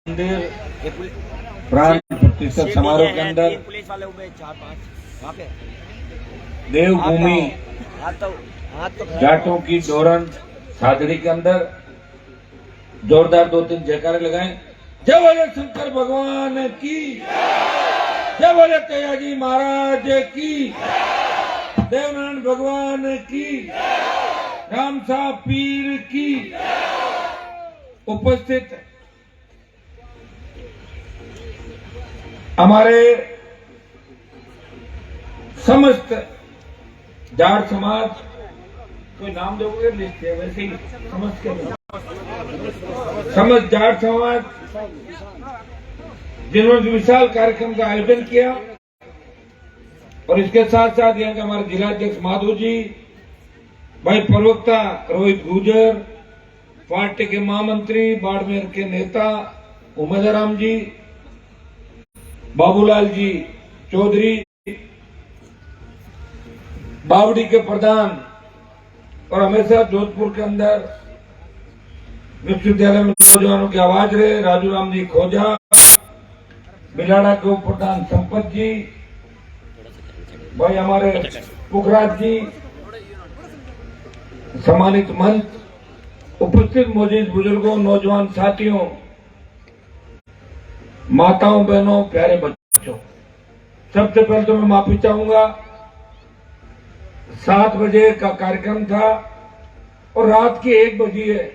मंदिर प्राण प्रतिष्ठा समारोह के अंदर पुलिस वाले हुए 4-5 वहाँ पे देवभूमि हाथ तो जाटों की डोरन सादड़ी के अंदर जोरदार 2-3 जयकारे लगाएं। जय बोले शंकर भगवान की, जय बोले कयाजी महाराज की, देवनारायण भगवान की, राम साहब पीर की। उपस्थित हमारे समस्त जाट समाज, कोई नाम दोगे लिस्ट है वैसे ही समस्त जाट समाज जिन्होंने विशाल कार्यक्रम का आयोजन किया और इसके साथ साथ यहाँ के हमारे जिलाध्यक्ष माधु जी, भाई प्रवक्ता रोहित गुर्जर, पार्टी के महामंत्री बाड़मेर के नेता उमेदराम जी, बाबूलाल जी चौधरी, बावड़ी के प्रधान और हमेशा जोधपुर के अंदर विश्वविद्यालय में नौजवानों की आवाज रहे राजू राम जी खोजा, बिलाड़ा के उप प्रधान संपत जी, भाई हमारे पुखराज जी, सम्मानित मंच, उपस्थित मौजूद बुजुर्गों, नौजवान साथियों, माताओं, बहनों, प्यारे बच्चों, सबसे पहले तो मैं माफी चाहूंगा। 7 बजे का कार्यक्रम था और रात की 1 बजी है।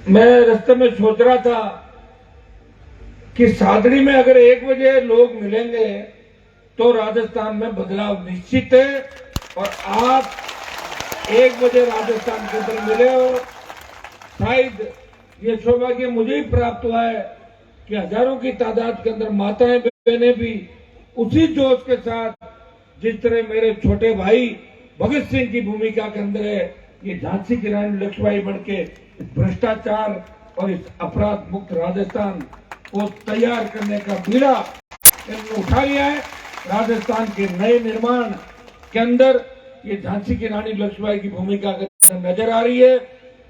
मैं रास्ते में सोच रहा था कि सादड़ी में अगर 1 बजे लोग मिलेंगे तो राजस्थान में बदलाव निश्चित है और आप 1 बजे राजस्थान के अंदर मिले हो। शायद ये सौभाग्य मुझे ही प्राप्त हुआ है कि हजारों की तादाद के अंदर माताएं बहनें भी उसी जोश के साथ जिस तरह मेरे छोटे भाई भगत सिंह की भूमिका के अंदर है, ये झांसी की रानी लक्ष्मीबाई बनके इस भ्रष्टाचार और इस अपराध मुक्त राजस्थान को तैयार करने का बीड़ा इन्होंने उठा लिया है। राजस्थान के नए निर्माण के अंदर ये झांसी की रानी लक्ष्मीबाई की भूमिका नजर आ रही है।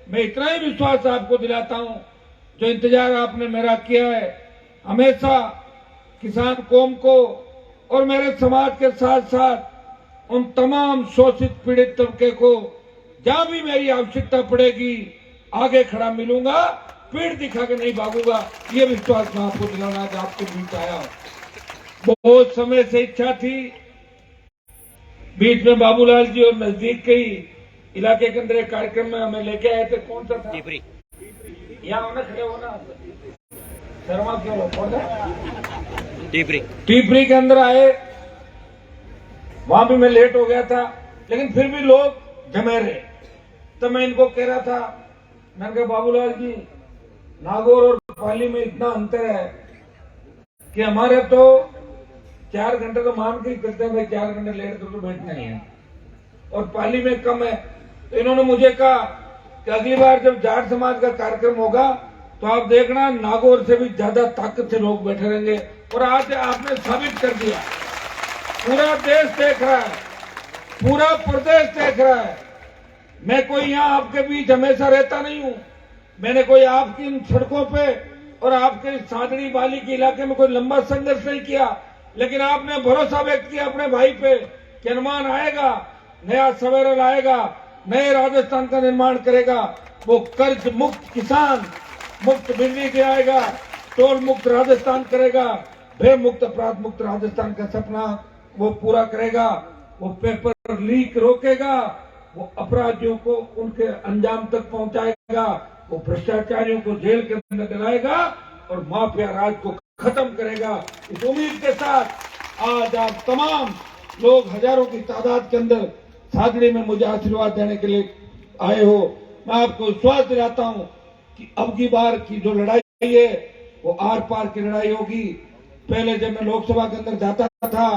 मैं इतना ही विश्वास आपको दिलाता हूं, जो इंतजार आपने मेरा किया है, हमेशा किसान कौम को और मेरे समाज के साथ साथ उन तमाम शोषित पीड़ित तबके को जहां भी मेरी आवश्यकता पड़ेगी आगे खड़ा मिलूंगा, पीड़ दिखा के नहीं भागूंगा। ये विश्वास मैं आपको दिलाना आज आपके बीच आया। बहुत समय से इच्छा थी, बीच में बाबूलाल जी और नजदीक के ही इलाके के अंदर एक कार्यक्रम में हमें लेके आए थे। कौन सा था? यहाँ होना, खड़े होना, शर्मा क्यों हो? टीपरी के अंदर आए, वहां भी मैं लेट हो गया था, लेकिन फिर भी लोग जमे रहे। तो मैं इनको कह रहा था, मैंने कहा बाबूलाल जी, नागौर और पाली में इतना अंतर है कि हमारे तो 4 घंटे तो मान के ही चलते हैं भाई, 4 घंटे लेट तो बैठना ही है, और पाली में कम है। तो इन्होंने मुझे कहा कि अगली बार जब जाट समाज का कार्यक्रम होगा तो आप देखना नागौर से भी ज्यादा ताकत से लोग बैठे रहेंगे। और आज आपने साबित कर दिया, पूरा देश देख रहा है, पूरा प्रदेश देख रहा है। मैं कोई यहाँ आपके बीच हमेशा रहता नहीं हूँ, मैंने कोई आपकी इन सड़कों पे और आपके सादड़ी बाली के इलाके में कोई लंबा संघर्ष नहीं किया, लेकिन आपने भरोसा व्यक्त किया अपने भाई पे कि अनुमान आएगा, नया सवेरा लाएगा, नए राजस्थान का निर्माण करेगा, वो कर्ज मुक्त किसान मुक्त बिजली दे आएगा, टोल मुक्त राजस्थान करेगा, भय मुक्त अपराध मुक्त राजस्थान का सपना वो पूरा करेगा, वो पेपर लीक रोकेगा, वो अपराधियों को उनके अंजाम तक पहुंचाएगा, वो भ्रष्टाचारियों को जेल के अंदर डलाएगा और माफिया राज को खत्म करेगा। इस उम्मीद के साथ आज आप तमाम लोग हजारों की तादाद के अंदर सादड़ी में मुझे आशीर्वाद देने के लिए आए हो। मैं आपको विश्वास दिलाता हूं कि अब की बार की जो लड़ाई है वो आर पार की लड़ाई होगी। पहले जब मैं लोकसभा के अंदर जाता था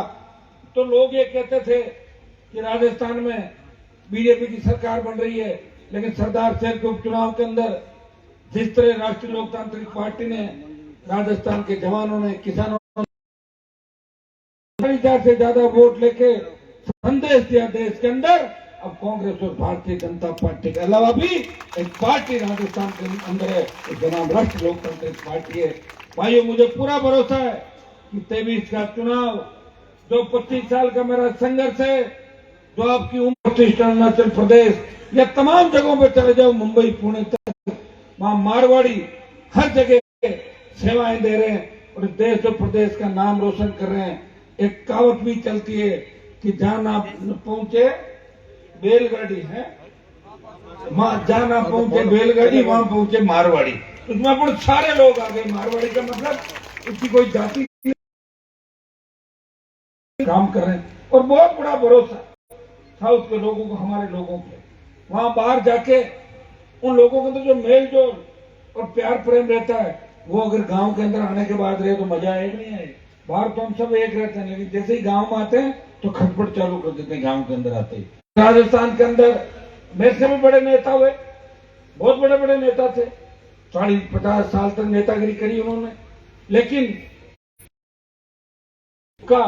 तो लोग ये कहते थे कि राजस्थान में बीजेपी की सरकार बन रही है, लेकिन सरदार शहर के उपचुनाव के अंदर जिस तरह राष्ट्रीय लोकतांत्रिक पार्टी ने, राजस्थान के जवानों ने, किसानों ने 40,000 से ज्यादा वोट लेके संदेश दिया देश के अंदर अब कांग्रेस और भारतीय जनता पार्टी के अलावा भी एक पार्टी राजस्थान के अंदर है, उसका नाम राष्ट्रीय लोकतांत्रिक पार्टी है। भाइयों, मुझे पूरा भरोसा है कि 23 का चुनाव, जो 25 साल का मेरा संघर्ष है, जो आपकी उम्र अरुणाचल प्रदेश या तमाम जगहों पर चले जाओ, मुंबई पुणे तक, वहां मारवाड़ी हर जगह सेवाएं दे रहे हैं और देश और प्रदेश का नाम रोशन कर रहे हैं। एक कहावत भी चलती है कि जहां ना पहुंचे बैलगाड़ी है, जहां ना पहुंचे बैलगाड़ी वहां पहुंचे मारवाड़ी। उसमें अपन सारे लोग आ गए। मारवाड़ी का मतलब उसकी कोई जाति काम कर रहे हैं और बहुत बड़ा भरोसा साउथ के लोगों को, हमारे लोगों पे वहां बाहर जाके उन लोगों के अंदर जो मेल जोल और प्यार प्रेम रहता है, वो अगर गांव के अंदर आने के बाद रहे तो मजा आएगा नहीं आएगा। बाहर तो हम सब एक रहते हैं, लेकिन जैसे ही गांव में आते हैं तो खटपट चालू कर देते हैं गांव के अंदर आते ही। राजस्थान के अंदर मेरे से भी बड़े नेता हुए, बहुत बड़े बड़े नेता थे, 40-50 साल तक नेतागिरी करी उन्होंने, लेकिन का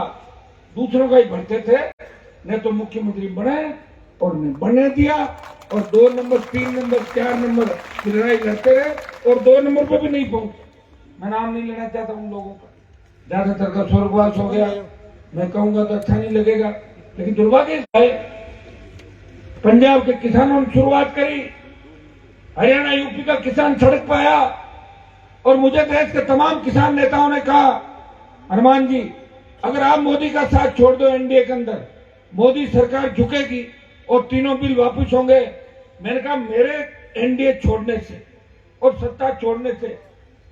दूसरों का ही भरते थे। न तो मुख्यमंत्री बने और न बनने दिया, और 2 नंबर 3 नंबर 4 नंबर की लड़ाई लड़ते रहे और 2 नंबर पे भी नहीं पहुंचे। मैं नाम नहीं लेना चाहता उन लोगों का, ज्यादातर का स्वर्गवास हो गया, मैं कहूंगा तो अच्छा नहीं लगेगा, लेकिन दुर्भाग्य है पंजाब के किसानों ने शुरुआत करी, हरियाणा यूपी का किसान सड़क पर आया और मुझे देश के तमाम किसान नेताओं ने कहा, हनुमान जी अगर आप मोदी का साथ छोड़ दो एनडीए के अंदर, मोदी सरकार झुकेगी और तीनों बिल वापस होंगे। मैंने कहा मेरे एनडीए छोड़ने से और सत्ता छोड़ने से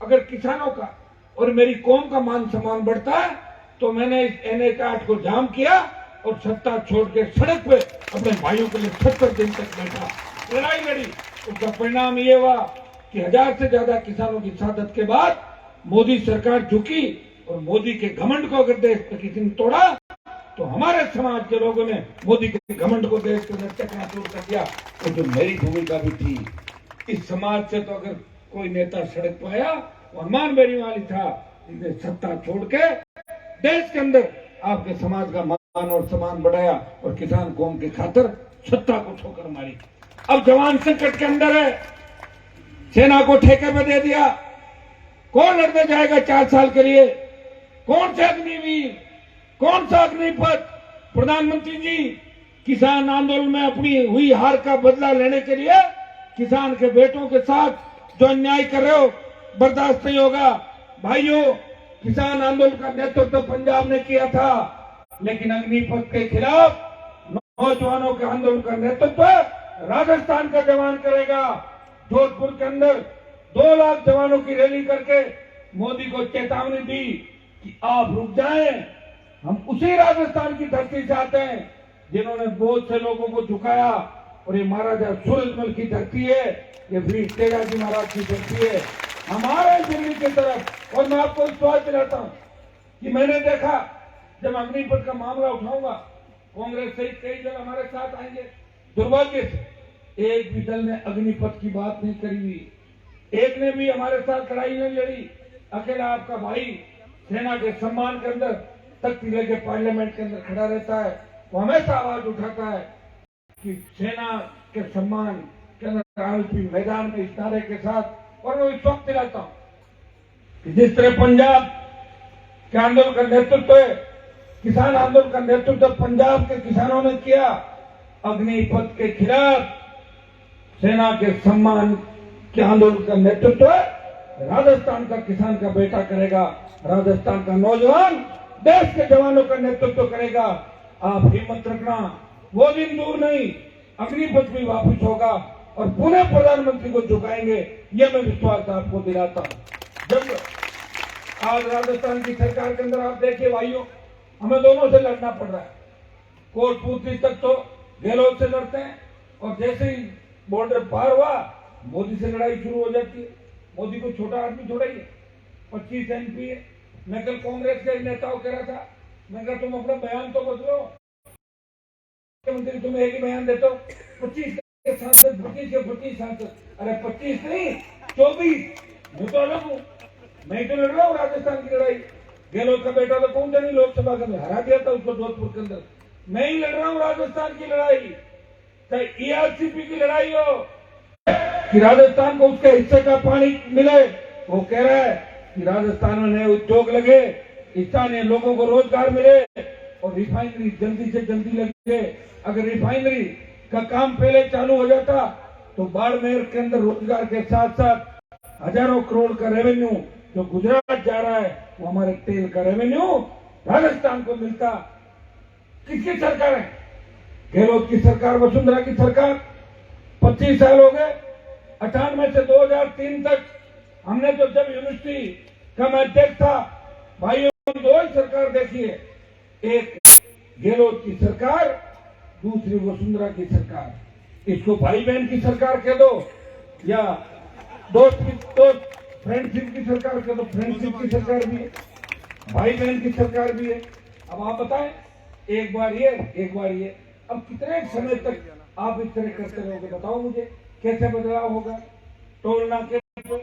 अगर किसानों का और मेरी कौम का मान सम्मान बढ़ता है तो मैंने इस NA कार्ड को जाम किया और सत्ता छोड़ के सड़क पे अपने भाइयों के लिए 70 दिन तक बैठा, लड़ाई लड़ी। उसका परिणाम ये हुआ कि 1000 से ज्यादा किसानों की शहादत के बाद मोदी सरकार झुकी और मोदी के घमंड को अगर देश पे किसी ने तोड़ा तो हमारे समाज के लोगों ने मोदी के घमंड को देश के अंदर चकना चूर कर दिया। तो जो मेरी भूमिका भी थी, इस समाज से तो अगर कोई नेता सड़क पर आया वो हनुमान बेनीवाल था, इसने सत्ता छोड़ के देश के अंदर आपके समाज का मान और सम्मान बढ़ाया और किसान कौम की खातिर सत्ता को ठोकर मारी। अब जवान संकट के अंदर है, सेना को ठेके पे दे दिया, कौन लड़ने जाएगा 4 साल के लिए? कौन से अग्निवीर, कौन सा अग्निपथ? प्रधानमंत्री जी, किसान आंदोलन में अपनी हुई हार का बदला लेने के लिए किसान के बेटों के साथ जो अन्याय कर रहे हो बर्दाश्त नहीं होगा। भाइयों, किसान आंदोलन का नेतृत्व तो पंजाब ने किया था, लेकिन अग्निपथ के खिलाफ नौजवानों के आंदोलन का नेतृत्व राजस्थान का जवान करेगा। जोधपुर के अंदर 2 लाख जवानों की रैली करके मोदी को चेतावनी दी कि आप रुक जाएं, हम उसी राजस्थान की धरती से आते हैं जिन्होंने बहुत से लोगों को झुकाया, और ये महाराजा सूरजमल की धरती है, ये वीर तेजाजी महाराज की धरती है, हमारे दिल्ली की तरफ। और मैं आपको विश्वास दिलाता हूं कि मैंने देखा जब अग्निपथ का मामला उठाऊंगा, कांग्रेस सहित कई दल हमारे साथ आएंगे। दुर्भाग्य से एक भी दल ने अग्निपथ की बात नहीं करी हुई, एक ने भी हमारे साथ लड़ाई नहीं लड़ी। अकेला आपका भाई सेना के सम्मान के अंदर तख्ती लेके पार्लियामेंट के अंदर खड़ा रहता है, वो हमेशा आवाज उठाता है कि सेना के सम्मान के अंदर आरएलपी मैदान में इस नारे के साथ। और मैं इस वक्त दिलाता हूं कि जिस तरह पंजाब के आंदोलन का नेतृत्व है, किसान आंदोलन का नेतृत्व पंजाब के किसानों ने किया, अग्निपथ के खिलाफ सेना के सम्मान के आंदोलन का नेतृत्व राजस्थान का किसान का बेटा करेगा, राजस्थान का नौजवान देश के जवानों का नेतृत्व करेगा। आप हिम्मत रखना, वो दिन दूर नहीं, अग्निपथ भी वापस होगा और पुनः प्रधानमंत्री को झुकाएंगे, ये मैं विश्वास आपको दिलाता हूं। जब आज राजस्थान की सरकार के अंदर आप देखिए भाइयों, हमें दोनों से लड़ना पड़ रहा है। कोटपूतली तक तो गहलोत से लड़ते हैं, और जैसे ही बॉर्डर पार हुआ मोदी से लड़ाई शुरू हो जाती है। मोदी को छोटा आदमी थोड़ा ही है, 25 MP है। मैं कल कांग्रेस के नेताओं कह रहा था, मैं कहा तुम अपना बयान तो बदलो, मुख्यमंत्री तुम एक ही बयान देते हो, 25 के सांसद, 25 सांसद, अरे 25 नहीं 24। मैं तो अलग हूँ, मैं तो लड़ रहा हूँ राजस्थान की लड़ाई। गहलोत का बेटा तो पहुंचा नहीं लोकसभा के अंदर, हरा दिया था उसको जोधपुर के अंदर। मैं ही लड़ रहा हूँ राजस्थान की लड़ाई। चाहे ERCP की लड़ाई हो कि राजस्थान को उसके हिस्से का पानी मिले, वो कह रहा है कि राजस्थान में नए उद्योग लगे, स्थानीय लोगों को रोजगार मिले और रिफाइनरी जल्दी से जल्दी लगे। अगर रिफाइनरी का काम पहले चालू हो जाता तो बाड़मेर के अंदर रोजगार के साथ साथ हजारों करोड़ का रेवेन्यू जो गुजरात जा रहा है, वो हमारे तेल का रेवेन्यू राजस्थान को मिलता। किसकी सरकार है? गहलोत की सरकार, वसुंधरा की सरकार। 25 साल हो गए, 98 से 2003 तक हमने तो जब यूनिवर्सिटी का मैं अध्यक्ष था, भाइयों, 2 ही सरकार देखी है, एक गहलोत की सरकार, दूसरी वसुंधरा की सरकार। इसको भाई बहन की सरकार कह दो या दोस्त फ्रेंडशिप की सरकार कह दो, फ्रेंडशिप की सरकार भी है, भाई बहन की सरकार भी है। अब आप बताएं, एक बार ये एक बार ये, अब कितने समय तक आप इस तरह करते रहोगे? बताओ मुझे, कैसे बदलाव होगा? टोल नाके पे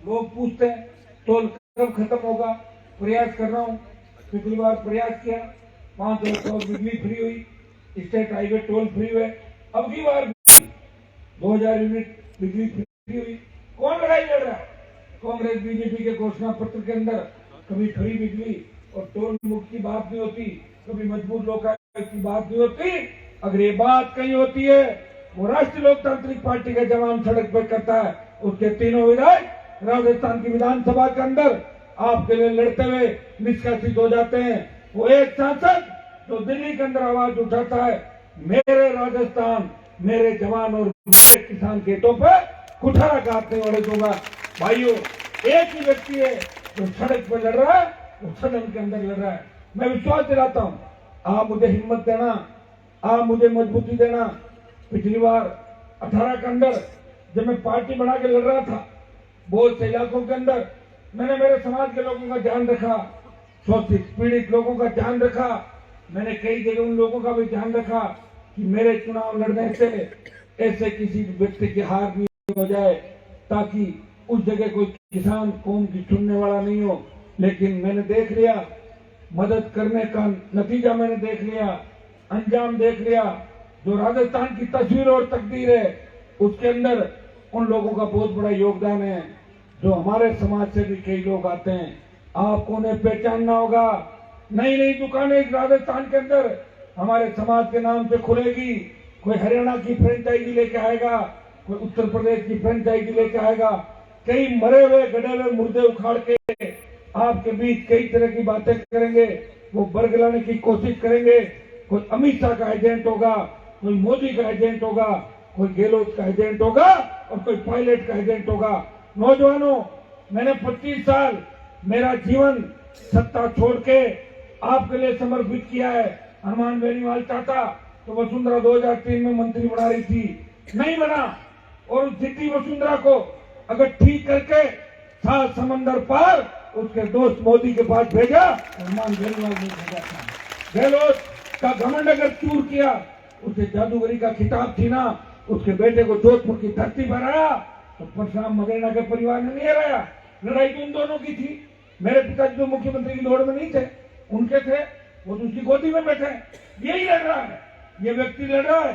लोग पूछते हैं टोल कब खत्म होगा? प्रयास कर रहा हूँ, पिछली बार प्रयास किया, 500 बिजली फ्री हुई, स्टेट हाईवे टोल फ्री हुए। अब की बार 2000 यूनिट बिजली फ्री हुई। कौन लड़ाई लड़ रहा है? कांग्रेस बीजेपी के घोषणा पत्र के अंदर कभी फ्री बिजली और टोल मुक्त की बात नहीं होती, कभी मजबूत लोकायुक्त की बात नहीं होती। अगर ये बात कहीं होती है, वो राष्ट्रीय लोकतांत्रिक पार्टी का जवान सड़क पर करता है, उसके तीनों विधायक राजस्थान की विधानसभा के अंदर आपके लिए लड़ते हुए निष्कासित हो जाते हैं। वो एक सांसद जो दिल्ली के अंदर आवाज उठाता है, मेरे राजस्थान, मेरे जवान और मेरे किसान खेतों पर कुठारा काटने वाले दूंगा। भाइयों, एक ही व्यक्ति है जो सड़क पर लड़ रहा है, वो सदन के अंदर लड़ रहा है। मैं विश्वास दिलाता हूं, आप मुझे हिम्मत देना, आप मुझे मजबूती देना। पिछली बार 18 के अंदर जब मैं पार्टी बना के लड़ रहा था, बहुत से इलाकों के अंदर मैंने मेरे समाज के लोगों का ध्यान रखा, शोषित पीड़ित लोगों का ध्यान रखा। मैंने कई जगह उन लोगों का भी ध्यान रखा कि मेरे चुनाव लड़ने से ऐसे किसी व्यक्ति की हार नहीं हो जाए, ताकि उस जगह कोई किसान कौम की चुनने वाला नहीं हो। लेकिन मैंने देख लिया, मदद करने का नतीजा मैंने देख लिया, अंजाम देख लिया। जो राजस्थान की तस्वीर और तकदीर है, उसके अंदर उन लोगों का बहुत बड़ा योगदान है जो हमारे समाज से भी कई लोग आते हैं। आपको उन्हें पहचानना होगा। नई नई दुकानें इस राजस्थान के अंदर हमारे समाज के नाम से खुलेगी। कोई हरियाणा की फ्रेंचाइजी लेके आएगा, कोई उत्तर प्रदेश की फ्रेंचाइजी लेके आएगा। कई मरे हुए गड़े हुए मुर्दे उखाड़ के आपके बीच कई तरह की बातें करेंगे, वो बरगलाने की कोशिश करेंगे। कोई अमित शाह का एजेंट होगा, कोई मोदी का एजेंट होगा, कोई गहलोत का एजेंट होगा और कोई पायलट का एजेंट होगा। नौजवानों, मैंने 25 साल मेरा जीवन सत्ता छोड़ के आपके लिए समर्पित किया है। हनुमान बेनीवाल चाहता तो वसुंधरा 2003 में मंत्री बना रही थी, नहीं बना। और उस जिद्दी वसुंधरा को अगर ठीक करके 7 समंदर पार उसके दोस्त मोदी के पास भेजा, हनुमान बेनीवाल ने भेजा था। गहलोत का घमंड अगर चूर किया, उसे जादूगरी का खिताब छीना, उसके बेटे को जोधपुर की धरती पर आया, तो परशुराम मदेना के परिवार ने नहीं हराया। लड़ाई तो उन दोनों की थी। मेरे पिताजी तो मुख्यमंत्री की दौड़ में नहीं थे, उनके थे, वो तो उसकी गोदी में बैठे। यही लड़ रहा है, ये व्यक्ति लड़ रहा है,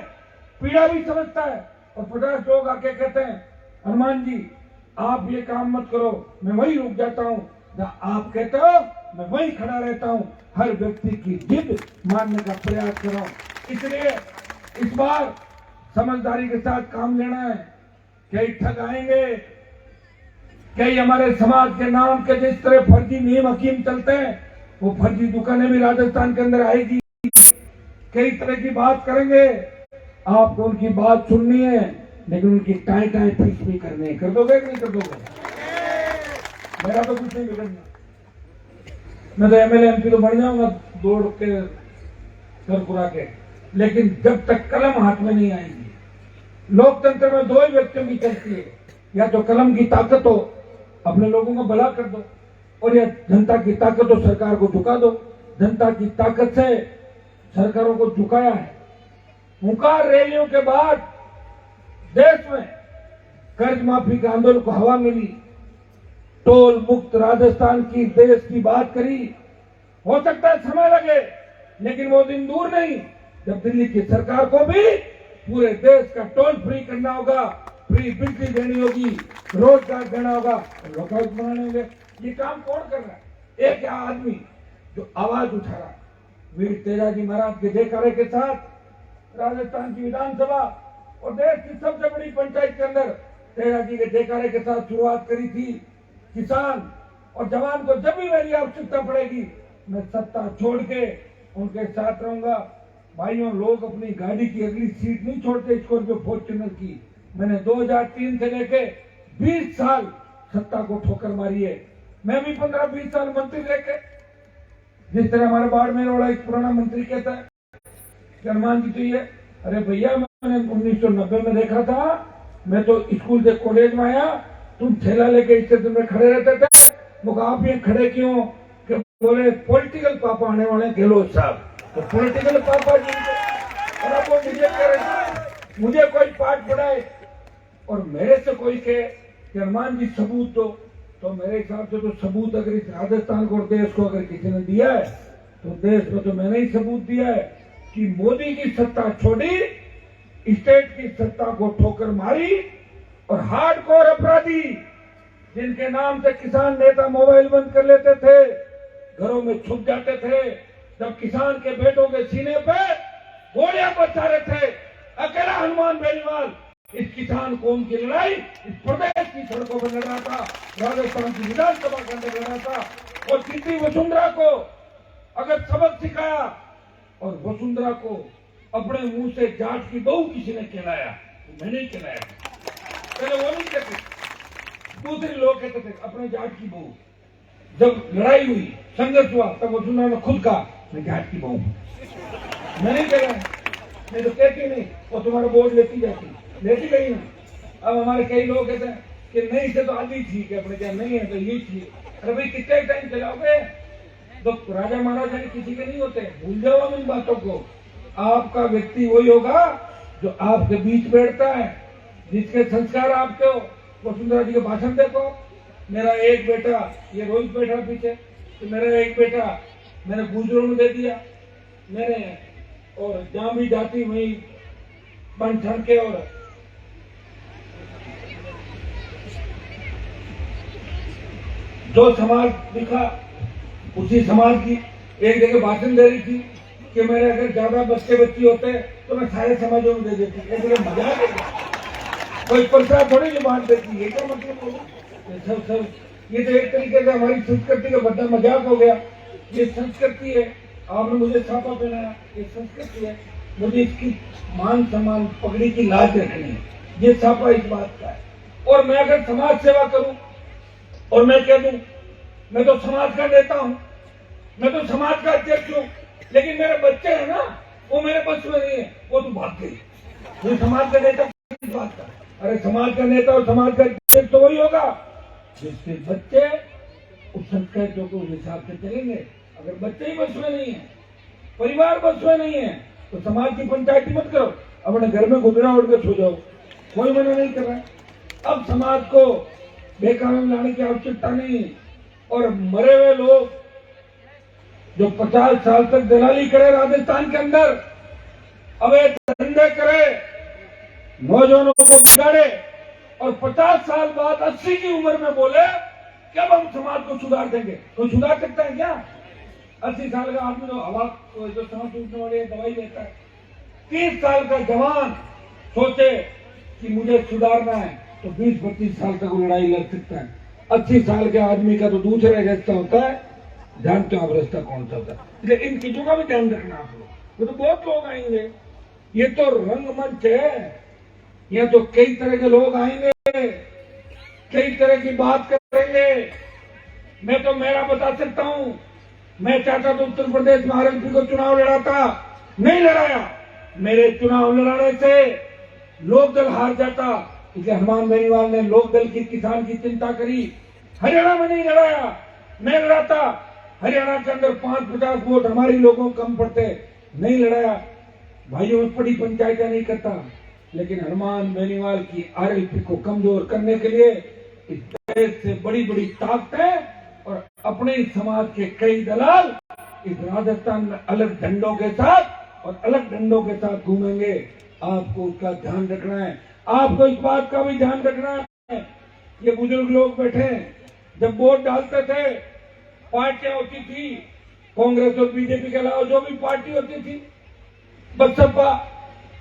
पीड़ा भी समझता है। और 50 लोग आके कहते हैं, हनुमान जी आप ये काम मत करो, मैं वही रुक जाता हूँ जहाँ आप कहते हो, मैं वही खड़ा रहता हूँ। हर व्यक्ति की जिद मानने का प्रयास करो। इसलिए इस बार समझदारी के साथ काम लेना है। कई ठग आएंगे, कई हमारे समाज के नाम के जिस तरह फर्जी नियम हकीम चलते हैं, वो फर्जी दुकानें भी राजस्थान के अंदर आएगी। कई तरह की बात करेंगे, आपको उनकी बात सुननी है, लेकिन उनकी टाई टाई फिक्स भी करनी है। कर दोगे कि नहीं कर दोगे? मेरा तो कुछ नहीं बिगड़ना, मैं तो एमएलए एमपी तो बन जाऊंगा दौड़ के सर पुरा के, लेकिन जब तक कलम हाथ में नहीं आएगी। लोकतंत्र में 2 ही व्यक्तियों की चलती है, या तो कलम की ताकत हो, अपने लोगों का भला कर दो, और या जनता की ताकत हो, सरकार को झुका दो। जनता की ताकत से सरकारों को झुकाया है। हुंकार रैलियों के बाद देश में कर्ज माफी के आंदोलन को हवा मिली, टोल मुक्त राजस्थान की देश की बात करी। हो सकता है समय लगे, लेकिन वो दिन दूर नहीं जब दिल्ली की सरकार को भी पूरे देश का टोल फ्री करना होगा, फ्री बिजली देनी होगी, रोजगार देना होगा, लॉकआउट बनाने होंगे। ये काम कौन कर रहा है? एक आदमी जो आवाज उठा रहा है, वीर तेजाजी महाराज के जयकारे के साथ राजस्थान की विधानसभा और देश की सबसे बड़ी पंचायत के अंदर तेजाजी के जयकारे के साथ शुरुआत करी थी। किसान और जवान को जब भी मेरी आवश्यकता पड़ेगी मैं सत्ता छोड़ के उनके साथ रहूंगा। भाइयों, लोग अपनी गाड़ी की अगली सीट नहीं छोड़ते स्कॉर्पियो फॉर्च्यूनर की। मैंने 2003 से लेके 20 साल सत्ता को ठोकर मारी है। मैं भी 15-20 साल मंत्री लेके, जिस तरह हमारे बाड़मेर वाला एक पुराना मंत्री कहता है कि हनुमान जी तो ये, अरे भैया मैंने 1990 में देखा था, मैं तो स्कूल से कॉलेज में आया, तुम ठेला लेके स्टेशन में खड़े रहते थे, वो आप ये खड़े क्यों? कि बोले पॉलिटिकल पापा आने वाले गहलोत साहब। तो पॉलिटिकल पापा जी और अब वो मुझे कह रहे, मुझे कोई पाठ पढ़ाए और मेरे से कोई कहे कि हनुमान जी सबूत दो, तो मेरे हिसाब से तो सबूत अगर इस राजस्थान को और देश को अगर किसी ने दिया है तो देश में तो मैंने ही सबूत दिया है कि मोदी की सत्ता छोड़ी, स्टेट की सत्ता को ठोकर मारी और हार्डकोर अपराधी जिनके नाम से किसान नेता मोबाइल बंद कर लेते थे, घरों में छुप जाते थे, जब किसान के बेटों के सीने पे गोलियां बरसा रहे थे, अकेला हनुमान बेनीवाल इस किसान कौम की लड़ाई इस प्रदेश की सड़कों पर लड़ रहा था, राजस्थान की विधानसभा के अंदर लड़ रहा था। और किसी वसुंधरा को अगर सबक सिखाया और वसुंधरा को अपने मुंह से जाट की बहू किसी ने कहलाया, तो मैंने ही कहलाया। पहले वो नहीं कहते, दूसरे लोग कहते थे अपने जाट की बहू। जब लड़ाई हुई, संघर्ष हुआ, तब वसुंधरा ने खुद कहा मैं जाट की बहू, मैंने ही कहलाया। नहीं तो कहती नहीं, और तुम्हारा बोर्ड लेती गई ना। अब हमारे कई लोग कहते हैं कि नहीं से तो आधी ठीक है, अपने क्या नहीं है तो ये ठीक। अरे भाई कितने टाइम चलाओगे? तो राजा महाराजा किसी के नहीं होते, भूल जाओ इन बातों को। आपका व्यक्ति वही होगा जो आपके बीच बैठता है, जिसके संस्कार आपके हो। वसुंधरा जी के भाषण देखो। मेरा एक बेटा, ये रोहित बैठा पीछे, तो मेरा एक बेटा मैंने गुजरों में दे दिया मैंने, और जहां भी जाती वही बन ठन के। और जो समाज दिखा उसी समाज की एक जगह भाषण दे रही थी कि मेरे अगर ज्यादा बच्चे होते तो मैं सारे समाजों में दे देती। एक जगह मजाक है, कोई प्रसाद थोड़ी जो बांट देती है, क्या मतलब? सब ये तो एक तरीके से हमारी संस्कृति का बड़ा मजाक हो गया। ये संस्कृति है, आपने मुझे छापा पहनाया, ये संस्कृति है, मुझे इसकी मान सम्मान पगड़ी की लाज रखनी है, ये छापा इस बात का है। और मैं अगर समाज सेवा करूं और मैं कह दूं मैं तो समाज का नेता हूं, मैं तो समाज का अध्यक्ष हूं, लेकिन मेरे बच्चे हैं ना, वो मेरे बस में नहीं है, वो तो भाग गई। वो समाज का नेता किस बात का? अरे समाज का नेता और समाज का अध्यक्ष तो वही होगा जिसके बच्चे उस संस्कृतियों को हिसाब से चलेंगे। अगर बच्चे ही बस में नहीं है, परिवार बस में नहीं है, तो समाज की पंचायती मत करो, अपने घर में गुदरा उड़ के सो जाओ, कोई मना नहीं कर रहा है। अब समाज को बेकानून लाने की आवश्यकता नहीं। और मरे हुए लोग जो 50 साल तक दलाली करे राजस्थान के अंदर, अवैध धंधे करे, नौजवानों को बिगाड़े, और 50 साल बाद 80 की उम्र में बोले कि अब हम समाज को सुधार देंगे, तो सुधार सकता है क्या? 80 साल का आदमी तो हवा जो सांस सूखने वाली दवाई लेता है। 30 साल का जवान सोचे कि मुझे सुधारना है तो 20-25 साल तक वो लड़ाई लड़ सकता है। 80 साल के आदमी का तो दूसरा रास्ता होता है, जानते हो आप रास्ता कौन सा होता है? इसलिए इन चीजों का भी ध्यान रखना आप लोग। वो तो बहुत लोग आएंगे, ये तो रंगमंच है, यहाँ तो कई तरह के लोग आएंगे, कई तरह की बात करेंगे। मैं तो मेरा बता सकता हूं, मैं चाहता तो उत्तर प्रदेश में आरएलपी को चुनाव लड़ाता, नहीं लड़ाया। मेरे चुनाव लड़ाने से लोकदल हार जाता, इसलिए हनुमान बेनीवाल ने लोकदल की किसान की चिंता करी। हरियाणा में नहीं लड़ाया, मैं लड़ाता। हरियाणा के अंदर 5-50 वोट हमारे लोगों को कम पड़ते, नहीं लड़ाया। भाइयों में बड़ी पंचायतें नहीं करता, लेकिन हनुमान बेनीवाल की आरएलपी को कमजोर करने के लिए इस देश से बड़ी बड़ी ताकतें और अपने समाज के कई दलाल इस राजस्थान में अलग झंडों के साथ और अलग डंडों के साथ घूमेंगे। आपको उसका ध्यान रखना है। आपको इस बात का भी ध्यान रखना है, ये बुजुर्ग लोग बैठे हैं, जब वोट डालते थे पार्टियां होती थी, कांग्रेस और बीजेपी के अलावा जो भी पार्टी होती थी, बसपा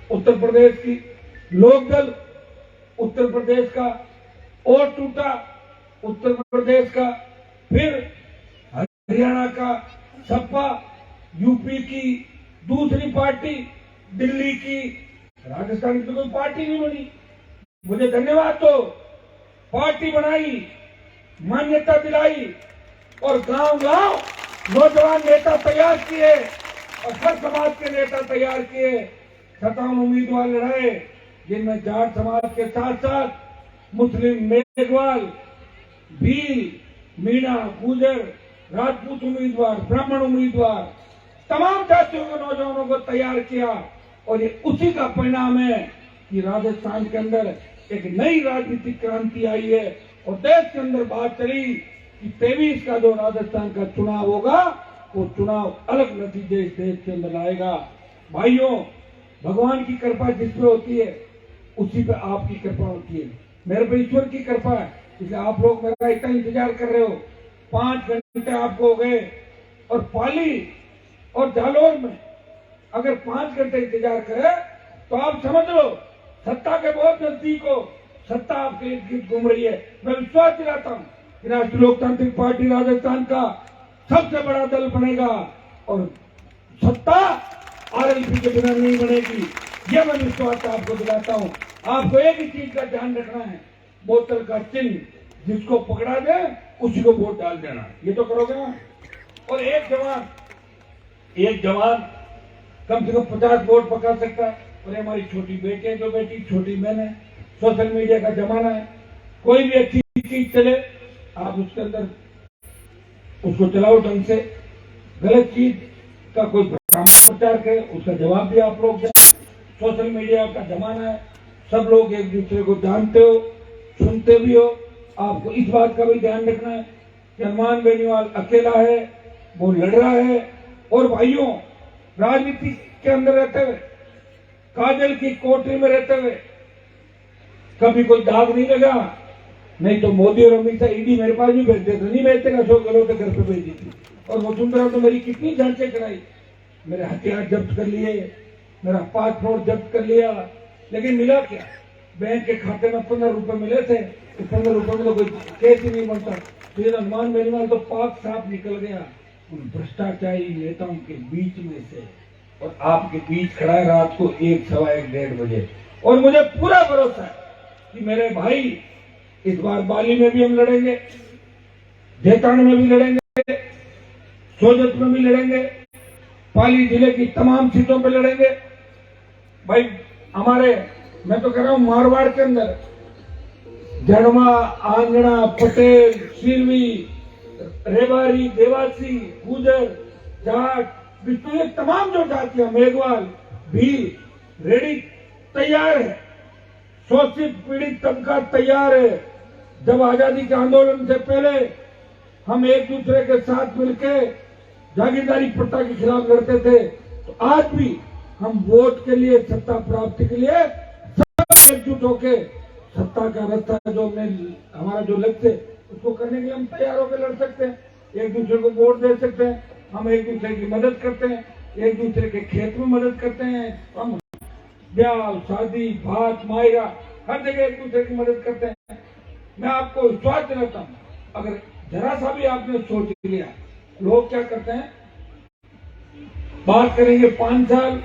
उत्तर प्रदेश की, लोकदल उत्तर प्रदेश का, और टूटा उत्तर प्रदेश का, फिर हरियाणा का सपा, यूपी की दूसरी पार्टी, दिल्ली की, राजस्थान की तो कोई पार्टी नहीं बनी। मुझे धन्यवाद दो, पार्टी बनाई, मान्यता दिलाई और गांव गांव नौजवान नेता तैयार किए और हर समाज के नेता तैयार किए, 57 उम्मीदवार लड़ाए, जिनमें जाट समाज के साथ साथ मुस्लिम, मेघवाल, भील, मीणा, गुजर, राजपूत उम्मीदवार, ब्राह्मण उम्मीदवार, तमाम जातियों के नौजवानों को तैयार किया। और ये उसी का परिणाम है कि राजस्थान के अंदर एक नई राजनीतिक क्रांति आई है और देश के अंदर बात चली कि 23 का जो राजस्थान का चुनाव होगा, वो चुनाव अलग नतीजे इस देश के अंदर लाएगा। भाइयों, भगवान की कृपा जिस पे होती है उसी पे आपकी कृपा होती है। मेरे पे ईश्वर की कृपा है, इसलिए आप लोग मेरा इतना इंतजार कर रहे हो। 5 घंटे आपको हो गए और पाली और जालौर में अगर 5 घंटे इंतजार करे तो आप समझ लो सत्ता के बहुत नजदीक हो, सत्ता आपके इर्द गिर्द घूम रही है। मैं विश्वास दिलाता हूँ कि राष्ट्रीय लोकतांत्रिक पार्टी राजस्थान का सबसे बड़ा दल बनेगा और सत्ता आरएलपी के बिना नहीं बनेगी, यह मैं विश्वास आपको दिलाता हूँ। आपको एक ही चीज का ध्यान रखना है, बोतल का चिन्ह जिसको पकड़ा दे उसी को वोट डाल देना, ये तो करोगे ना। और एक जवान कम से कम 50 वोट पकड़ सकता है। और ये हमारी छोटी बेटी है, जो बेटी छोटी बहन है, सोशल मीडिया का जमाना है, कोई भी अच्छी चीज चले आप उसके अंदर उसको चलाओ ढंग से, गलत चीज का कोई प्रचार करे उसका जवाब भी आप लोग दें। सोशल मीडिया का जमाना है, सब लोग एक दूसरे को जानते हो, सुनते भी हो। आपको इस बात का भी ध्यान रखना है कि हनुमान बेनीवाल अकेला है, वो लड़ रहा है। और भाइयों, राजनीति के अंदर रहते हुए, काजल की कोठरी में रहते हुए कभी कोई दाग नहीं लगा, नहीं तो मोदी और अमित शाह ईडी मेरे पास भी भेजते थे, नहीं भेजते का 100 किलो तो घर पे भेज दी थी। और वसुंधरा तो मेरी कितनी जांचें कराई, मेरे हथियार जब्त कर लिए, मेरा पासपोर्ट जब्त कर लिया, लेकिन मिला क्या? बैंक के खाते में 15 रुपए मिले थे, तो 15 रुपए में तो कोई केस ही नहीं बनता। तो ये हनुमान बेनीवाल तो पाक साफ निकल गया उन भ्रष्टाचारी नेताओं के बीच में से, और आपके बीच खड़ा है रात को 1, सवा 1, 1:30 बजे। और मुझे पूरा भरोसा है कि मेरे भाई इस बार बाली में भी हम लड़ेंगे, जेतान में भी लड़ेंगे, सोजत में भी लड़ेंगे, पाली जिले की तमाम सीटों पर लड़ेंगे। भाई हमारे, मैं तो कह रहा हूं मारवाड़ के अंदर जड़वा, आंगणा, पटेल, सिरवी, रेवारी, देवासी, गुजर, जाट, बिष्णु, ये तमाम जो जातियां, मेघवाल, भील, रेडी तैयार है, शोषित पीड़ित तबका तैयार है। जब आजादी के आंदोलन से पहले हम एक दूसरे के साथ मिलकर जागीरदारी प्रथा के खिलाफ लड़ते थे, तो आज भी हम वोट के लिए, सत्ता प्राप्ति के लिए सब एकजुट होकर सत्ता का रास्ता जो हमारा जो लक्ष्य है उसको करने के लिए हम तैयार होकर लड़ सकते हैं। एक दूसरे को वोट दे सकते हैं, हम एक दूसरे की मदद करते हैं, एक दूसरे के खेत में मदद करते हैं, हम ब्याह, शादी, भात, मायरा हर जगह एक दूसरे की मदद करते हैं। मैं आपको विश्वास दिलाता हूँ, अगर जरा सा भी आपने सोच लिया, लोग क्या करते हैं, बात करेंगे 5 साल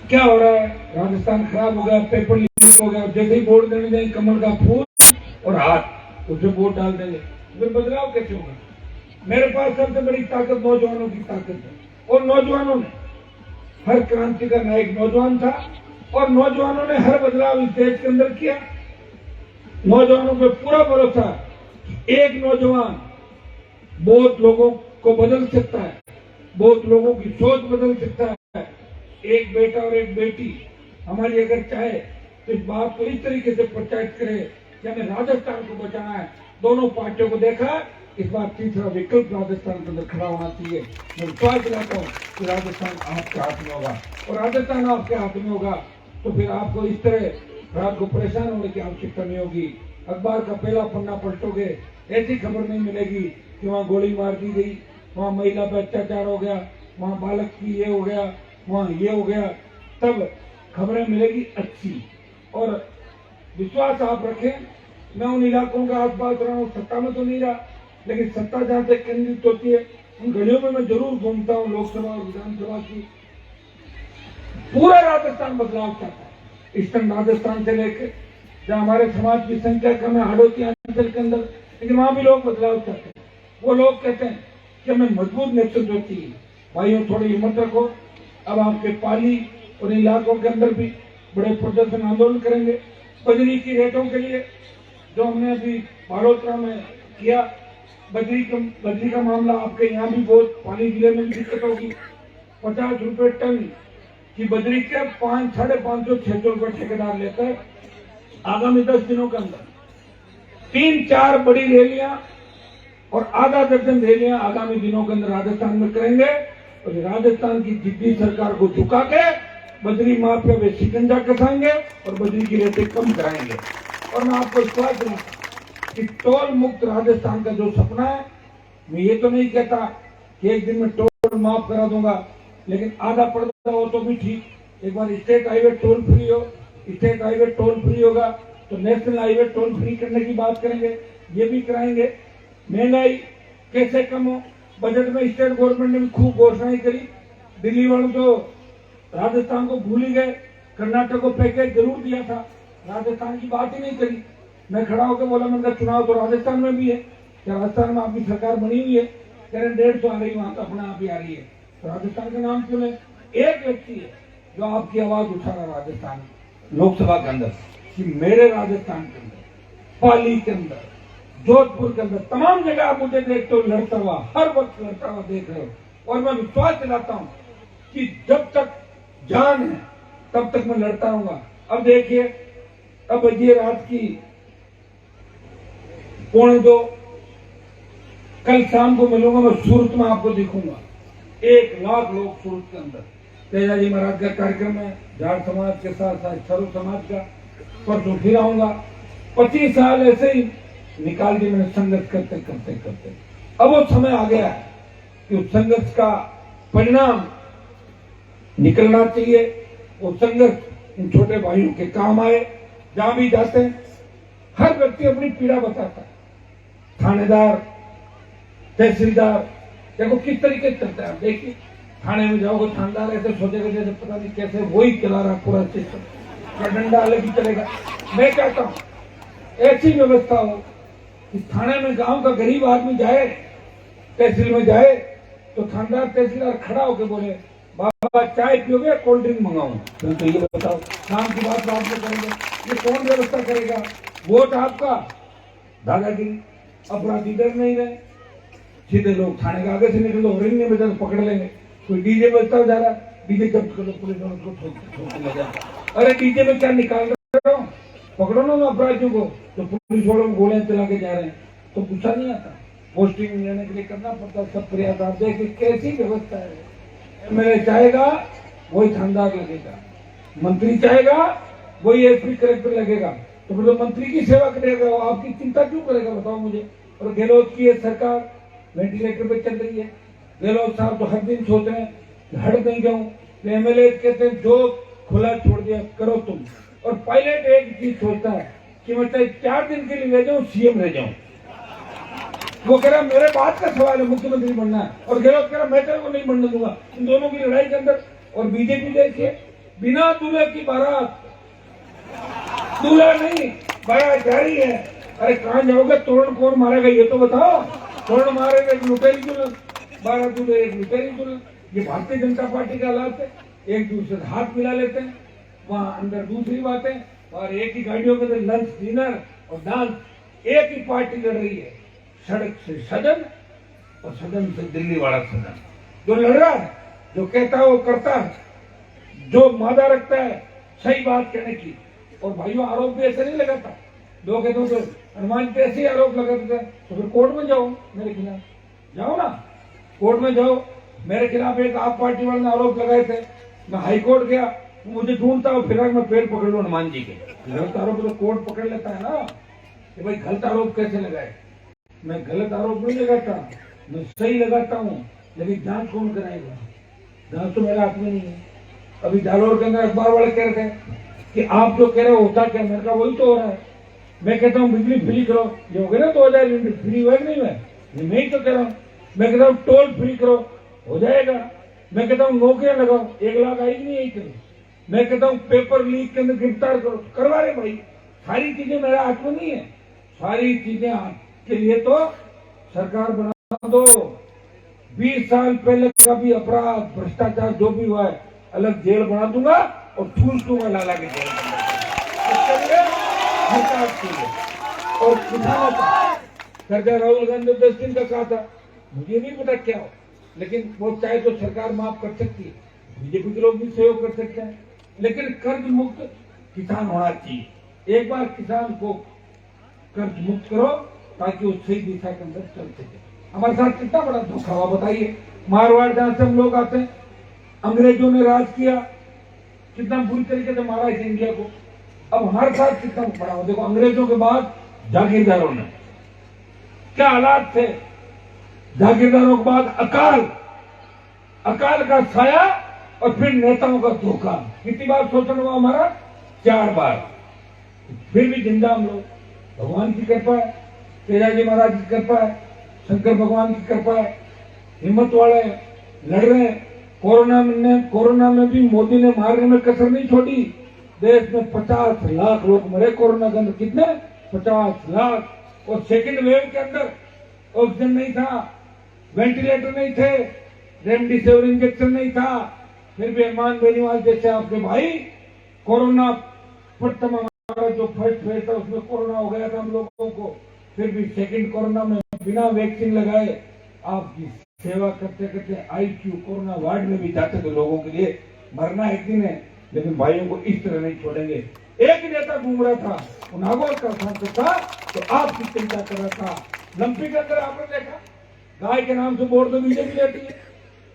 क्या हो रहा है, राजस्थान खराब हो गया, पेपर लीक हो गया, जैसे ही वोट देने देंगे कमल का फूल और हाथ उसे वोट डाल देंगे, फिर बदलाव कैसे होगा? मेरे पास सबसे बड़ी ताकत नौजवानों की ताकत है, और नौजवानों ने, हर क्रांति का नायक नौजवान था, और नौजवानों ने हर बदलाव इस देश के अंदर किया। नौजवानों पे पूरा भरोसा, एक नौजवान बहुत लोगों को बदल सकता है, बहुत लोगों की सोच बदल सकता है। एक बेटा और एक बेटी हमारी अगर चाहे तो इस बात को इस तरीके से प्रचारित करे कि हमें राजस्थान को बचाना है। दोनों पार्टियों को देखा इस बार तीसरा विकल्प राजस्थान के अंदर खड़ा होना चाहिए। मैं विश्वास दिलाता हूँ कि राजस्थान आपके हाथ में होगा, और राजस्थान आपके हाथ में होगा तो फिर आपको इस तरह रात को परेशान होने की आवश्यकता नहीं होगी। अखबार का पहला पन्ना पलटोगे, ऐसी खबर नहीं मिलेगी कि वहाँ गोली मार दी गई, वहाँ महिला पर अत्याचार हो गया, वहाँ बालक की ये हो गया, वहाँ ये हो गया। तब खबरें मिलेगी अच्छी। और विश्वास आप रखें, मैं उन इलाकों के आसपास रहा हूँ, सत्ता में तो नहीं रहा, लेकिन सत्ता जहाँ से केंद्रित होती है उन गलियों में मैं जरूर घूमता हूँ। लोकसभा और विधानसभा की पूरा राजस्थान बदलाव चाहता है। ईस्टर्न राजस्थान से लेकर जहाँ हमारे समाज की संख्या कम है, हाड़ोती अंचल के अंदर, लेकिन वहां भी लोग बदलाव चाहते हैं। वो लोग कहते हैं कि हमें मजबूत नेतृत्व चाहिए। भाइयों, थोड़ी हिम्मत रखो। अब आपके पाली और इलाकों के अंदर भी बड़े प्रदर्शन आंदोलन करेंगे बजरी की रेटों के लिए, जो हमने अभी बालोतरा में किया। बजरी का मामला आपके यहाँ भी बहुत, पाली जिले में भी दिक्कत होगी। 50 रुपए टन की बजरी के 500-550-600 रुपए ठेकेदार लेता है। आगामी 10 दिनों के अंदर 3-4 बड़ी रैलियां और आधा दर्जन रैलियां आगामी दिनों के अंदर राजस्थान में करेंगे, और राजस्थान की जिद्दी सरकार को झुका के बजरी माफिया में शिकंजा कसाएंगे और बजरी की रेटें कम कराएंगे। और मैं आपको विश्वास दिलाता हूं कि टोल मुक्त राजस्थान का जो सपना है, मैं ये तो नहीं कहता कि एक दिन में टोल माफ करा दूंगा, लेकिन आधा पड़ता हो तो भी ठीक। एक बार स्टेट हाईवे टोल फ्री हो, स्टेट हाईवे टोल फ्री होगा तो नेशनल हाईवे टोल फ्री करने की बात करेंगे, ये भी कराएंगे। महंगाई कैसे कम हो, बजट में स्टेट गवर्नमेंट ने भी खूब घोषणाएं करी। दिल्ली वालों तो राजस्थान को भूल ही गए, कर्नाटक को पैकेज जरूर दिया था, राजस्थान की बात ही नहीं करी। मैं खड़ा होकर बोला, मैंने कहा चुनाव तो राजस्थान में भी है, क्या राजस्थान में आपकी सरकार बनी हुई है? कह रहे 150 आ रही, वहां तो अपने आप ही आ रही है। तो राजस्थान का नाम क्यों है? एक व्यक्ति है जो आपकी आवाज उठा रहा राजस्थान लोकसभा के अंदर कि मेरे राजस्थान के अंदर, पाली के अंदर, जोधपुर के अंदर, तमाम जगह आप मुझे देखते हो लड़ता हुआ, हर वक्त लड़ता हुआ देख रहे हो। और मैं विश्वास दिलाता हूं कि जब तक जान है तब तक मैं लड़ता रहूंगा। अब देखिए, अब ये रात की 1:45, कल शाम को मिलूंगा मैं सूरत में, आपको दिखूंगा 1 लाख लोग सूरत के अंदर। तेजाजी महाराज का कार्यक्रम है, जाट समाज के साथ साथ सर्व समाज का। परसों फिर आऊंगा। 25 साल ऐसे ही निकाल दिए मैंने संघर्ष करते करते करते। अब वो समय आ गया है कि उस संघर्ष का परिणाम निकलना चाहिए। वो संघर्ष इन छोटे भाइयों के काम आए। जहां भी जाते हैं हर व्यक्ति अपनी पीड़ा बताता है। थानेदार, तहसीलदार, देखो किस तरीके से चलता है। देखिए, थाने में जाओगे, थानेदार ऐसे सोचेगा जैसे पता नहीं कैसे वही चला रहा पूरा सिस्टम, का डंडा अलग ही चलेगा। मैं कहता हूं ऐसी व्यवस्था हो कि थाने में गांव का गरीब आदमी जाए, तहसील में जाए, तो थानेदार तहसीलदार खड़ा होकर बोले, बाबा चाय पियोगे, कोल्ड ड्रिंक मंगाऊं? तो ये बताओ, शाम की बात बाद में करेंगे। ये कौन व्यवस्था करेगा? वोट आपका, दादागिरी, अपराधी डर नहीं रहे, सीधे लोग थाने के आगे से निकल लो, रिंग में बजा पकड़ लेंगे। कोई डीजे बजता जा रहा, डीजे जब्त करो, पुलिस उसको ठोक लगा। अरे डीजे में क्या निकाल रहे हो? पकड़ो ना अपराधियों को। तो पुलिस वालों को गोलियां चला के जा रहे हैं तो पूछा नहीं आता। पोस्टिंग लेने के लिए करना पड़ता, सब प्रयास। आप देखिए कैसी व्यवस्था है। एमएलए चाहेगा वही थानेदार लगेगा, मंत्री चाहेगा वही एसपी कलेक्टर लगेगा। तो फिर तो मंत्री की सेवा करेगा, आपकी चिंता क्यों करेगा बताओ मुझे? और गहलोत की सरकार वेंटिलेटर पे चल रही है। गहलोत साहब तो हर दिन सोच रहे हैं हट नहीं जाऊं, एमएलए कहते हैं जो खुला छोड़ दिया करो तुम। और पायलट एक चीज सोचता है कि मैं चाहे 4 दिन के लिए रह जाऊं, सीएम रह जाऊं। वो कह रहा मेरे बात का सवाल है, मुख्यमंत्री बनना है, और गहलोत कह रहा मैं तेरे को नहीं बनने दूंगा। इन दोनों की लड़ाई के अंदर। और बीजेपी देखिए, बिना दूल्हे की बारात, दूल्हा नहीं बारात जा रही है। अरे कहां जाओगे? तोरण कौन मारेगा ये तो बताओ। तोरण मारेगा एक लुटेरी दुल्हन, 12 दूल्हे एक लुटेरी दुल्हन। ये भारतीय जनता पार्टी का हालात है। एक दूसरे से हाथ मिला लेते हैं, वहां अंदर दूसरी बातें, और एक ही गाड़ियों के अंदर लंच, डिनर और डांस। एक ही पार्टी लड़ रही है, सड़क से सदन और सदन से दिल्ली वाला सदन। जो लड़ रहा है, जो कहता है वो करता है, जो मादा रखता है सही बात कहने की। और भाइयों, आरोप भी ऐसे नहीं लगाता लोग कहते हैं हनुमान पे ऐसे ही आरोप लगाते थे, तो फिर कोर्ट में जाओ, मेरे खिलाफ जाओ ना, कोर्ट में जाओ। मेरे खिलाफ एक आप पार्टी वाले ने आरोप लगाए थे, मैं हाई कोर्ट गया, मुझे ढूंढता हूँ, फिर मैं पेड़ पकड़ लूँ हनुमान जी के। गलत आरोप तो कोर्ट पकड़ लेता है ना कि भाई गलत आरोप कैसे लगाए। मैं गलत आरोप नहीं लगाता, मैं सही लगाता हूँ, लेकिन जांच कौन कराएगा? जांच तो मेरे हाथ में नहीं है। अभी जालोर के अंदर अखबार वाले कह रहे थे कि आप जो कह रहे हो होता क्या, मैंने कहा वही तो हो रहा है। मैं कहता हूँ बिजली फ्री करो, ये हो गया ना 2000 यूनिट फ्री, हुआ नहीं मैं ही तो कह रहा हूँ। मैं कहता हूँ टोल फ्री करो, हो जाएगा। मैं कहता हूँ नौकरियां लगाओ, 1 लाख आएगी नहीं आई करो। मैं कहता हूँ पेपर लीक के अंदर गिरफ्तार करो, करवा रहे भाई। सारी चीजें मेरे हाथ में नहीं है, सारी चीजें के लिए तो सरकार बना दो। 20 साल पहले का भी अपराध भ्रष्टाचार जो भी हुआ है अलग जेल बना दूंगा और ठूस दूंगा लाला के जेल में। और किसानों का कर्जा राहुल गांधी 10 दिन का कहा था, मुझे नहीं पता क्या हो, लेकिन वो चाहे तो सरकार माफ कर सकती है, बीजेपी के लोग भी सहयोग कर सकते हैं, लेकिन कर्ज मुक्त किसान होना चाहिए। एक बार किसान को कर्ज मुक्त करो ताकि वो सही दिशा के अंदर चल सके। हमारे साथ कितना बड़ा धोखा हुआ बताइए। मारवाड़ जहां से हम लोग आते हैं, अंग्रेजों ने राज किया, कितना बुरी तरीके से मारा इस इंडिया को। अब हमारे साथ कितना बड़ा हो, देखो अंग्रेजों के बाद जागीरदारों ने क्या हालात थे, जागीरदारों के बाद अकाल का साया और फिर नेताओं का धोखा। कितनी बार शोषण हुआ हमारा? 4 बार। फिर भी जिंदा हम लोग, भगवान की कृपा है, तेजाजी महाराज की कृपा है, शंकर भगवान की कृपा है, हिम्मत वाले लड़ रहे हैं। कोरोना में भी मोदी ने मारने में कसर नहीं छोड़ी। देश में 50 लाख लोग मरे कोरोना के अंदर। कितने? 50 लाख। और सेकंड वेव के अंदर ऑक्सीजन नहीं था, वेंटिलेटर नहीं थे, रेमडेसिविर इंजेक्शन नहीं था, फिर भी हनुमान बेनीवाल जैसे आपके भाई कोरोना प्रथम हमारा जो फर्स्ट फेज था उसमें कोरोना हो गया था हम लोगों को, फिर भी सेकंड कोरोना में बिना वैक्सीन लगाए आपकी सेवा करते करते आईसीयू कोरोना वार्ड में भी जाते थे लोगों के लिए। मरना एक दिन है, लेकिन भाइयों को इस तरह नहीं छोड़ेंगे। एक नेता घूम रहा था, वो नागौर का सांसद था, तो आपकी चिंता कर रहा था। लंपी के अंदर आपने देखा, गाय के नाम से वोट तो बीजेपी लेती है।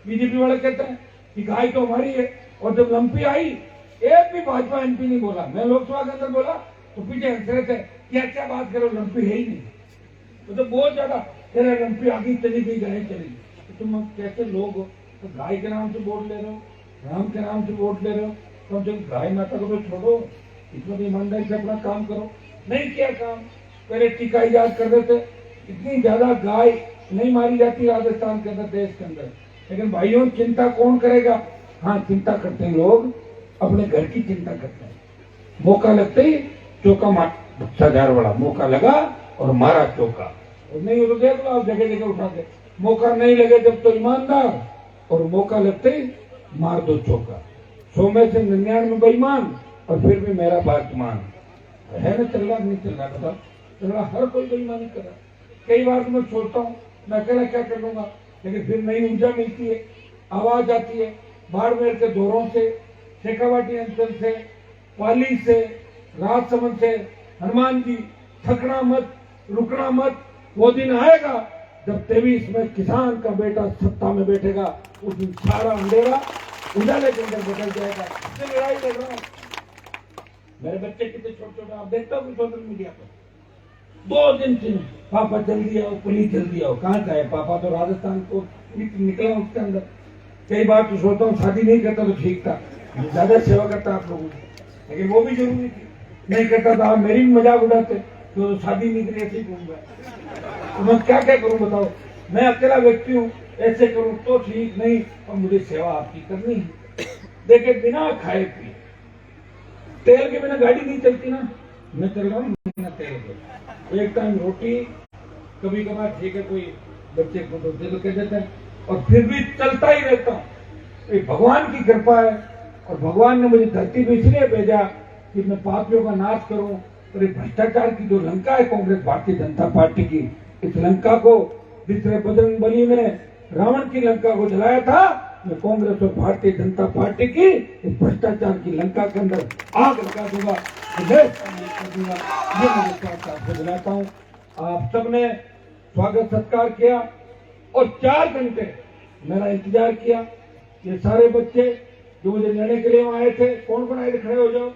बीजेपी वाले कहते हैं कि गाय तो हमारी है, और जब लंपी आई एक भी भाजपा एमपी नहीं बोला। मैं लोकसभा के अंदर बोला तो पीछे हंस रहे थे, क्या बात करो, लंपी है ही नहीं। तो बहुत ज्यादा तेरा लंपी आगे चली गई, गाय चली गई। तो तुम कैसे लोग हो? तो गाय के नाम से वोट ले रहे हो, राम के नाम से वोट ले रहे हो, तो जब गाय माता को तो छोड़ो, इसमें भी ईमानदारी से अपना काम करो। नहीं किया काम, पहले टीका इजाद कर देते, इतनी ज्यादा गाय नहीं मारी जाती राजस्थान के अंदर, देश के अंदर। लेकिन भाइयों चिंता कौन करेगा? हाँ, चिंता करते हैं लोग, अपने घर की चिंता करते हैं। मौका लगते ही चौका मार, हजार वाला मौका लगा और मारा चौका। और नहीं हो तो देख लो आप, जगह जगह उठा के। मौका नहीं लगे जब तो ईमानदार, और मौका लगते ही मार दो चौका। 100 में से 99 बेईमान, और फिर भी मेरा बात मान है ना। चल रहा नहीं चल रहा, बताओ चल रहा, हर कोई बेईमानी कर रहा। कई बार तो मैं सोचता हूँ मैं अकेला क्या कर लूंगा, लेकिन फिर नई ऊर्जा मिलती है, आवाज आती है। बाड़मेर के दौरों से, शेखावाटी अंचल से, पाली से, राजसमंद से, हनुमान जी थकना मत, रुकना मत। वो दिन आएगा जब 23 में किसान का बेटा सत्ता में बैठेगा। उस दिन सारा अंधेरा उजाले के अंदर बदल जाएगा। इससे लड़ाई लड़ रहा हूं। मेरे बच्चे कितने छोटे छोटे, आप देखते हो सोशल मीडिया पर 2 दिन से पापा जल्दी आओ, पुलिस जल्दी आओ। कहाँ जाए पापा? तो राजस्थान को निकला उसके अंदर। कई बार तो सोचता हूँ शादी नहीं करता तो ठीक था, ज्यादा सेवा करता आप लोगों की, लेकिन वो भी जरूरी थी। नहीं करता था, आप मेरी भी मजाक उड़ाते, तो शादी नहीं करी, ऐसे ही घूम गया। तो मैं क्या क्या करूं बताओ? मैं अकेला व्यक्ति हूँ, ऐसे करूं तो ठीक नहीं, और मुझे सेवा आपकी करनी है। देखे बिना खाए पिए, तेल के बिना गाड़ी नहीं चलती ना। मैं चल रहा हूँ बिना तेल के, एक टाइम रोटी, कभी कभार ठीक है कोई बच्चे को तो दे दो कह देते हैं, और फिर भी चलता ही रहता हूँ। ये भगवान की कृपा है, और भगवान ने मुझे धरती पे इसलिए भेजा कि मैं पापियों का नाश करूं। और ये भ्रष्टाचार की जो लंका है कांग्रेस भारतीय जनता पार्टी की, इस लंका को जिस तरह बजरंग बली ने रावण की लंका को जलाया था, मैं कांग्रेस और भारतीय जनता पार्टी की इस भ्रष्टाचार की लंका के अंदर आग लगा दूंगा, कर दूंगा। ये मैं विश्वास आपको दिलाता हूँ। आप सबने स्वागत सत्कार किया और 4 घंटे मेरा इंतजार किया। ये सारे बच्चे जो मुझे लेने के लिए आए थे, कौन आए थे, खड़े हो जाओ।